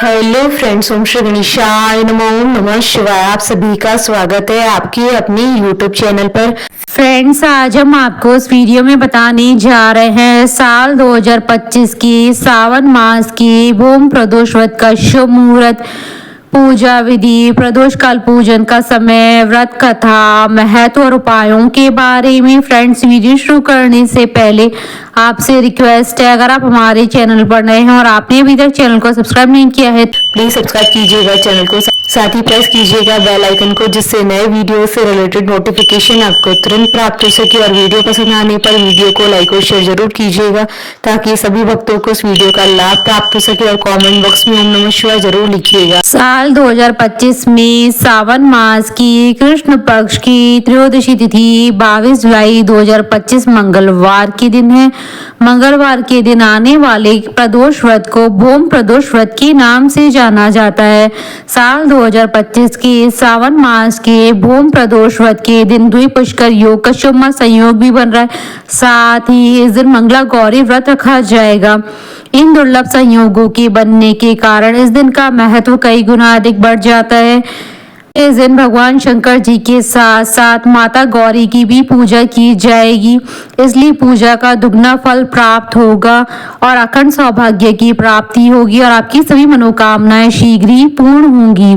Hello friends, ओम श्री गणेशाय नमः। ओम नमः शिवाय। आप सभी का स्वागत है आपके अपने यूट्यूब चैनल पर। फ्रेंड्स, आज हम आपको इस वीडियो में बताने जा रहे हैं साल 2025 की सावन मास की भूम प्रदोष व्रत का शुभ मुहूर्त, पूजा विधि, प्रदोष काल पूजन का समय, व्रत कथा, महत्व और उपायों के बारे में। फ्रेंड्स, वीडियो शुरू करने से पहले आपसे रिक्वेस्ट है, अगर आप हमारे चैनल पर नए हैं और आपने अभी तक चैनल को सब्सक्राइब नहीं किया है प्लीज सब्सक्राइब कीजिएगा चैनल को, साथ ही प्रेस कीजिएगा बेल आइकन को, जिससे नए वीडियो से रिलेटेड नोटिफिकेशन आपको तुरंत प्राप्त हो सके। और वीडियो पसंद आने पर वीडियो को लाइक और शेयर जरूर कीजिएगा, ताकि सभी भक्तों को इस वीडियो का लाभ प्राप्त हो सके। और कमेंट बॉक्स में ओम नमः शिवाय जरूर लिखिएगा। साल 2025 में सावन मास की कृष्ण पक्ष की त्रयोदशी तिथि 22 जुलाई 2025 मंगलवार के दिन है। मंगलवार के दिन आने वाले प्रदोष व्रत को भूम प्रदोष व्रत के नाम से जाना जाता है। साल 2025 के सावन मास के भूम प्रदोष व्रत के दिन द्विपुष्कर योग का शुभ संयोग भी बन रहा है। साथ ही इस दिन मंगला गौरी व्रत रखा जाएगा। इन दुर्लभ संयोगों के बनने के कारण इस दिन का महत्व कई गुना अधिक बढ़ जाता है। इस दिन भगवान शंकर जी के साथ साथ माता गौरी की भी पूजा की जाएगी, इसलिए पूजा का दुगना फल प्राप्त होगा और अखंड सौभाग्य की प्राप्ति होगी और आपकी सभी मनोकामनाएं शीघ्र ही पूर्ण होंगी।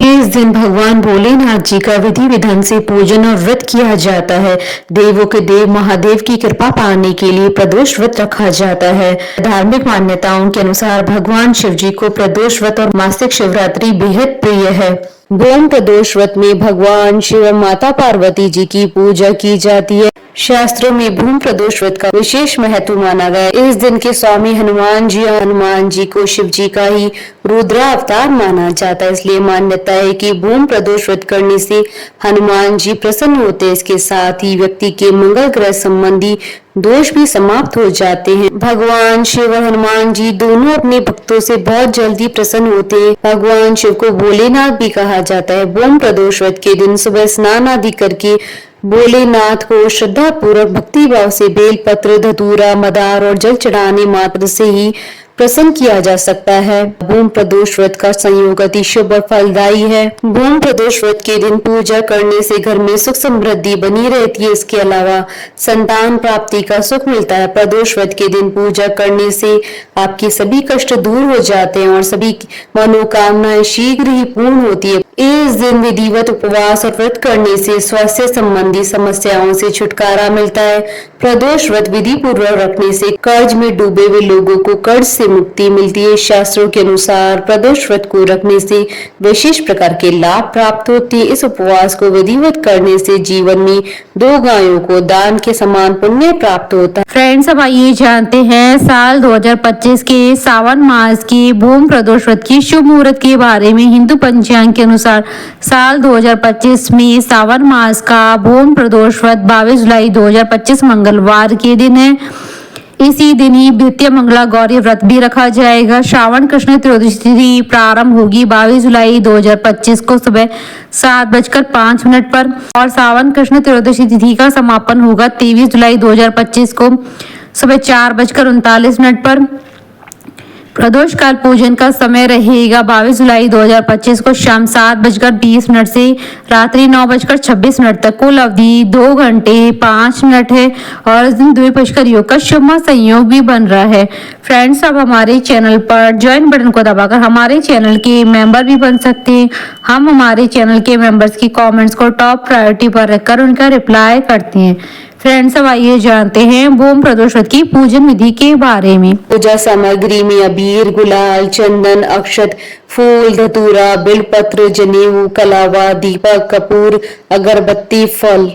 इस दिन भगवान भोलेनाथ जी का विधि विधान से पूजन और व्रत किया जाता है। देवों के देव महादेव की कृपा पाने के लिए प्रदोष व्रत रखा जाता है। धार्मिक मान्यताओं के अनुसार भगवान शिव जी को प्रदोष व्रत और मासिक शिवरात्रि बेहद प्रिय है। भूम प्रदोष व्रत में भगवान शिव और माता पार्वती जी की पूजा की जाती है। शास्त्रों में भूम प्रदोष व्रत का विशेष महत्व माना गया है। इस दिन के स्वामी हनुमान जी को शिव जी का ही रुद्रा अवतार माना जाता है, इसलिए मान्यता है कि भूम प्रदोष व्रत करने से हनुमान जी प्रसन्न होते हैं। इसके साथ ही व्यक्ति के मंगल ग्रह संबंधी दोष भी समाप्त हो जाते हैं। भगवान शिव और हनुमान जी दोनों अपने भक्तों से बहुत जल्दी प्रसन्न होते हैं। भगवान शिव को भोलेनाथ भी कहा जाता है। भूम प्रदोष व्रत के दिन सुबह स्नान आदि करके भोलेनाथ को श्रद्धा पूर्वक भक्ति भाव से बेलपत्र, धतूरा, मदार और जल चढ़ाने मात्र से ही प्रसन्न किया जा सकता है। भूम प्रदोष व्रत का संयोग अति शुभ और फलदायी है। भूम प्रदोष व्रत के दिन पूजा करने से घर में सुख समृद्धि बनी रहती है। इसके अलावा संतान प्राप्ति का सुख मिलता है। प्रदोष व्रत के दिन पूजा करने से आपके सभी कष्ट दूर हो जाते हैं और सभी मनोकामनाएं शीघ्र ही पूर्ण होती है। इस दिन विधिवत उपवास और व्रत करने से स्वास्थ्य संबंधी समस्याओं से छुटकारा मिलता है। प्रदोष व्रत विधि पूर्वक रखने से कर्ज में डूबे हुए लोगों को कर्ज से मुक्ति मिलती है। शास्त्रों के अनुसार प्रदोष व्रत को रखने से विशेष प्रकार के लाभ प्राप्त होते हैं। इस उपवास को विधिवत करने से जीवन में 2 गायों को दान के समान पुण्य प्राप्त होता है। फ्रेंड्स, अब आइए जानते हैं साल 2025 के सावन मास की भूम प्रदोष व्रत की शुभ मुहूर्त के बारे में। हिंदू पंचांग के अनुसार साल 2025 में सावन मास का भूम प्रदोष व्रत 22 जुलाई 2025 मंगलवार के दिन है। इसी दिन ही द्वितीय मंगला गौरी व्रत भी रखा जाएगा। श्रावण कृष्ण त्रयोदशी तिथि प्रारंभ होगी 22 जुलाई 2025 को सुबह 7:05 पर और सावन कृष्ण त्रयोदशी तिथि का समापन होगा 23 जुलाई 2025 को सुबह 4:39 पर। प्रदोष काल पूजन का समय रहेगा 22 जुलाई 2025 को शाम 7:20 से रात्रि 9:26 तक। कुल अवधि 2 घंटे 5 मिनट है और इस दिन द्विपुष्कर योग का शुभ संयोग भी बन रहा है। फ्रेंड्स, अब हमारे चैनल पर ज्वाइन बटन को दबाकर हमारे चैनल के मेंबर भी बन सकते हैं। हम हमारे चैनल के मेंबर्स की कमेंट्स को टॉप प्रायोरिटी पर रखकर उनका रिप्लाई करते हैं। फ्रेंड्स, अब आइए जानते हैं भूम प्रदोष व्रत की पूजन विधि के बारे में। पूजा सामग्री में अबीर, गुलाल, चंदन, अक्षत, फूल, धतूरा, बिलपत्र, जनेऊ, कलावा, दीपक, कपूर, अगरबत्ती, फल।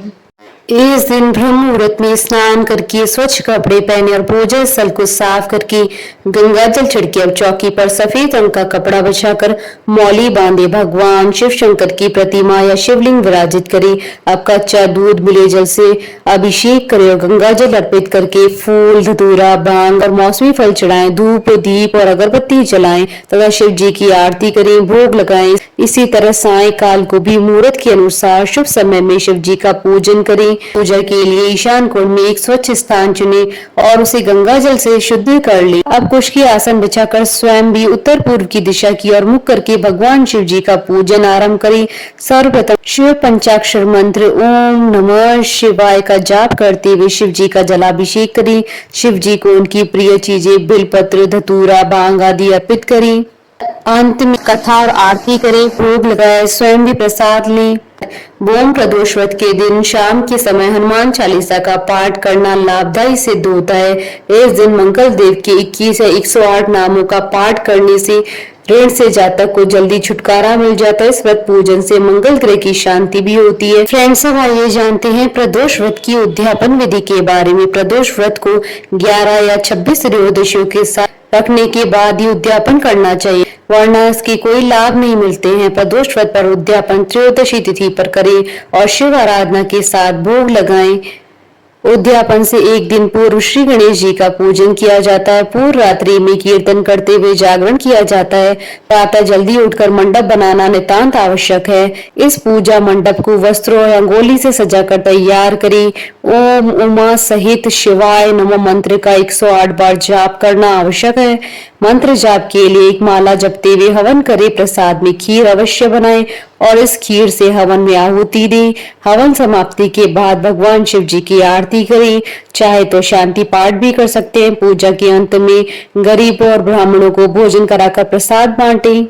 इस दिन ब्रह्म मुहूर्त में स्नान करके स्वच्छ कपड़े पहने और पूजा स्थल को साफ करके गंगा जल छिड़के अब चौकी पर सफेद रंग का कपड़ा बिछाकर मौली बांधे भगवान शिव शंकर की प्रतिमा या शिवलिंग विराजित करे। अब कच्चा दूध मिले जल से अभिषेक करे और गंगा जल अर्पित करके फूल, धतूरा, भांग और मौसमी फल चढ़ाएं, धूप, दीप और अगरबत्ती जलाएं तथा शिव जी की आरती करें, भोग लगाएं। इसी तरह सायं काल को भी मुहूर्त के अनुसार शुभ समय में शिव जी का पूजन करें। पूजा के लिए ईशान कोण में एक स्वच्छ स्थान चुने और उसे गंगा जल से शुद्ध कर ले। अब कुश की आसन बिछाकर स्वयं भी उत्तर पूर्व की दिशा की ओर मुख करके भगवान शिव जी का पूजन आरंभ करें। सर्वप्रथम शिव पंचाक्षर मंत्र ओम नमः शिवाय का जाप करते हुए शिव जी का जलाभिषेक करें। शिव जी को उनकी प्रिय चीजें बिलपत्र, धतूरा, भांग आदि अर्पित करें। अंत में कथा और आरती करें, भोग लगाए, स्वयं भी प्रसाद लें। भूम प्रदोष व्रत के दिन शाम के समय हनुमान चालीसा का पाठ करना लाभदायी सिद्ध होता है। इस दिन मंगल देव के 21 या 108 नामों का पाठ करने से ऋण से जातक को जल्दी छुटकारा मिल जाता है। इस व्रत पूजन से मंगल ग्रह की शांति भी होती है। फ्रेंड्स, अब आइए जानते हैं प्रदोष व्रत की उद्यापन विधि के बारे में। प्रदोष व्रत को 11 या 26 त्रयोदशियों के साथ रखने के बाद ही उद्यापन करना चाहिए, वरना इसके कोई लाभ नहीं मिलते हैं। प्रदोष व्रत पर उद्यापन त्रयोदशी तिथि पर करें और शिव आराधना के साथ भोग लगाएं। उद्यापन से एक दिन पूर्व श्री गणेश जी का पूजन किया जाता है। पूर्व रात्रि में कीर्तन करते हुए जागरण किया जाता है। प्रातः जल्दी उठकर मंडप बनाना नितांत आवश्यक है। इस पूजा मंडप को वस्त्रों और रंगोली से सजाकर तैयार करें। ओम उमा सहित शिवाय नमः मंत्र का 108 बार जाप करना आवश्यक है। मंत्र जाप के लिए एक माला जपते हुए हवन करें। प्रसाद में खीर अवश्य बनाएं और इस खीर से हवन में आहुति दें। हवन समाप्ति के बाद भगवान शिव जी की आरती करें। चाहे तो शांति पाठ भी कर सकते हैं। पूजा के अंत में गरीबों और ब्राह्मणों को भोजन कराकर प्रसाद बांटें।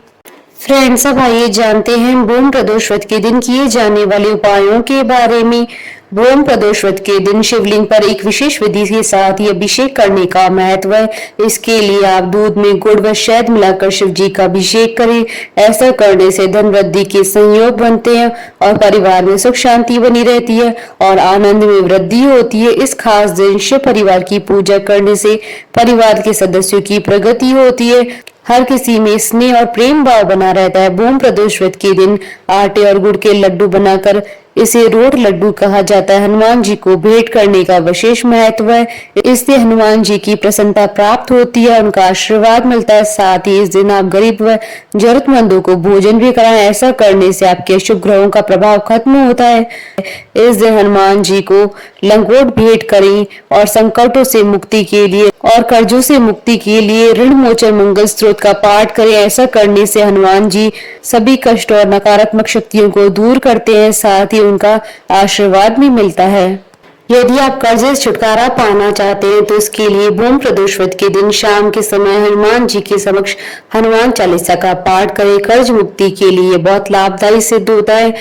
फ्रेंड्स, अब आइए जानते हैं भूम प्रदोष व्रत के दिन किए जाने वाले उपायों के बारे में। भूम प्रदोष व्रत के दिन शिवलिंग पर एक विशेष विधि के साथ ही अभिषेक करने का महत्व है। इसके लिए आप दूध में गुड़ व शहद मिलाकर शिव जी का अभिषेक करें। ऐसा करने से धन वृद्धि के संयोग बनते हैं और परिवार में सुख शांति बनी रहती है और आनंद में वृद्धि होती है। इस खास दिन शिव परिवार की पूजा करने से परिवार के सदस्यों की प्रगति होती है। हर किसी में स्नेह और प्रेम भाव बना रहता है। भूम प्रदोष व्रत के दिन आटे और गुड़ के लड्डू बनाकर इसे रोट लड्डू कहा जाता है। हनुमान जी को भेंट करने का विशेष महत्व है। इससे हनुमान जी की प्रसन्नता प्राप्त होती है, उनका आशीर्वाद मिलता है। साथ ही इस दिन आप गरीब व जरूरतमंदों को भोजन भी कराएं। ऐसा करने से आपके शुभ ग्रहों का प्रभाव खत्म होता है। इस दिन हनुमान जी को लंगोट भेंट करें और संकटों से मुक्ति के लिए और कर्जों से मुक्ति के लिए ऋण मोचन मंगल स्त्रोत का पाठ करें। ऐसा करने से हनुमान जी सभी कष्ट और नकारात्मक शक्तियों को दूर करते हैं। साथ ही उनका आशीर्वाद भी मिलता है। यदि आप कर्जे से छुटकारा पाना चाहते हैं तो इसके लिए भूम प्रदोष व्रत के दिन शाम के समय हनुमान जी के समक्ष हनुमान चालीसा का पाठ करें। कर्ज मुक्ति के लिए बहुत लाभदायी सिद्ध होता है।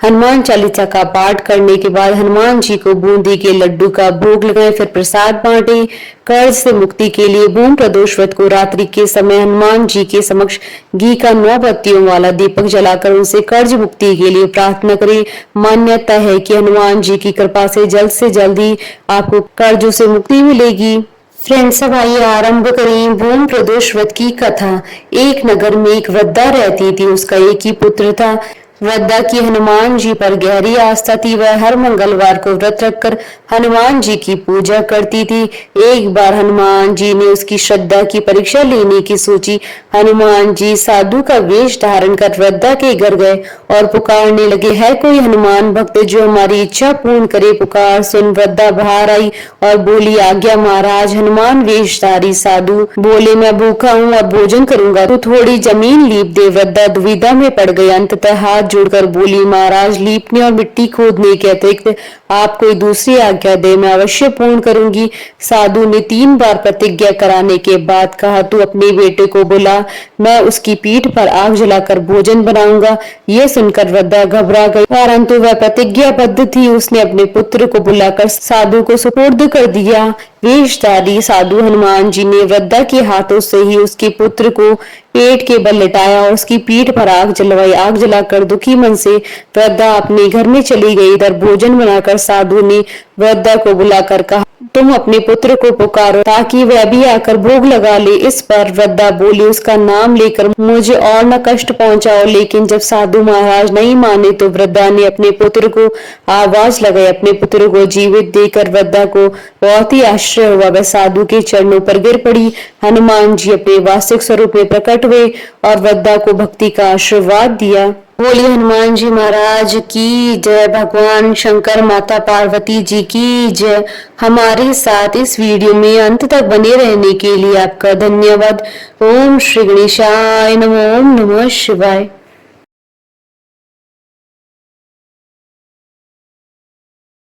हनुमान चालीसा का पाठ करने के बाद हनुमान जी को बूंदी के लड्डू का भोग लगाएं, फिर प्रसाद बांटें। कर्ज से मुक्ति के लिए भूम प्रदोष व्रत को रात्रि के समय हनुमान जी के समक्ष घी का 9 बत्तियों वाला दीपक जलाकर उनसे कर्ज मुक्ति के लिए प्रार्थना करें। मान्यता है कि हनुमान जी की कृपा से जल्द ही आपको कर्जों से मुक्ति मिलेगी। फ्रेंड्स, अब आइए आरंभ करें भूम प्रदोष व्रत की कथा। एक नगर में एक वृद्धा रहती थी। उसका एक ही पुत्र था। वृद्धा की हनुमान जी पर गहरी आस्था थी। वह हर मंगलवार को व्रत रखकर हनुमान जी की पूजा करती थी। एक बार हनुमान जी ने उसकी श्रद्धा की परीक्षा लेने की सोची। हनुमान जी साधु का वेश धारण कर वृद्धा के घर गए और पुकारने लगे, है कोई हनुमान भक्त जो हमारी इच्छा पूर्ण करे? पुकार सुन वृद्धा बाहर आई और बोली, आज्ञा महाराज। हनुमान वेशधारी साधु बोले, मैं भूखा हूँ और भोजन करूंगा, तू थोड़ी जमीन लीप दे। वृद्धा दुविधा में पड़ गई। अंततः हाथ जोड़कर बोली, महाराज लीपने और मिट्टी खोदने के अतिरिक्त आप कोई दूसरी आज्ञा दे, मैं अवश्य पूर्ण करूंगी। साधु ने 3 बार प्रतिज्ञा कराने के बाद कहा, तू अपने बेटे को बुला, मैं उसकी पीठ पर आग जलाकर भोजन बनाऊंगा। यह सुनकर वृद्धा घबरा गई, परंतु वह प्रतिज्ञाबद्ध थी। उसने अपने पुत्र को बुलाकर साधु को सुपुर्द कर दिया। वेशधारी साधु हनुमान जी ने वृद्धा के हाथों से ही उसके पुत्र को पेट के बल लिटाया और उसकी पीठ पर आग जलवाई। आग जलाकर दुखी मन से वृद्धा अपने घर में चली गई। इधर भोजन बनाकर साधु ने वृद्धा को बुलाकर कहा, तुम अपने पुत्र को पुकारो ताकि वह भी आकर भोग लगा ले। इस पर वृद्धा बोली, उसका नाम लेकर मुझे और न कष्ट पहुंचाओ। लेकिन जब साधु महाराज नहीं माने तो वृद्धा ने अपने पुत्र को आवाज लगाई। अपने पुत्र को जीवित देकर वृद्धा को बहुत ही आश्चर्य हुआ। वह साधु के चरणों पर गिर पड़ी। हनुमान जी अपने वास्तविक स्वरूप में प्रकट हुए और वृद्धा को भक्ति का आशीर्वाद दिया। बोलिए हनुमान जी महाराज की जय। भगवान शंकर माता पार्वती जी की जय। हमारे साथ इस वीडियो में अंत तक बने रहने के लिए आपका धन्यवाद। ओम श्री गणेशाय नमः। ओम नमः शिवाय।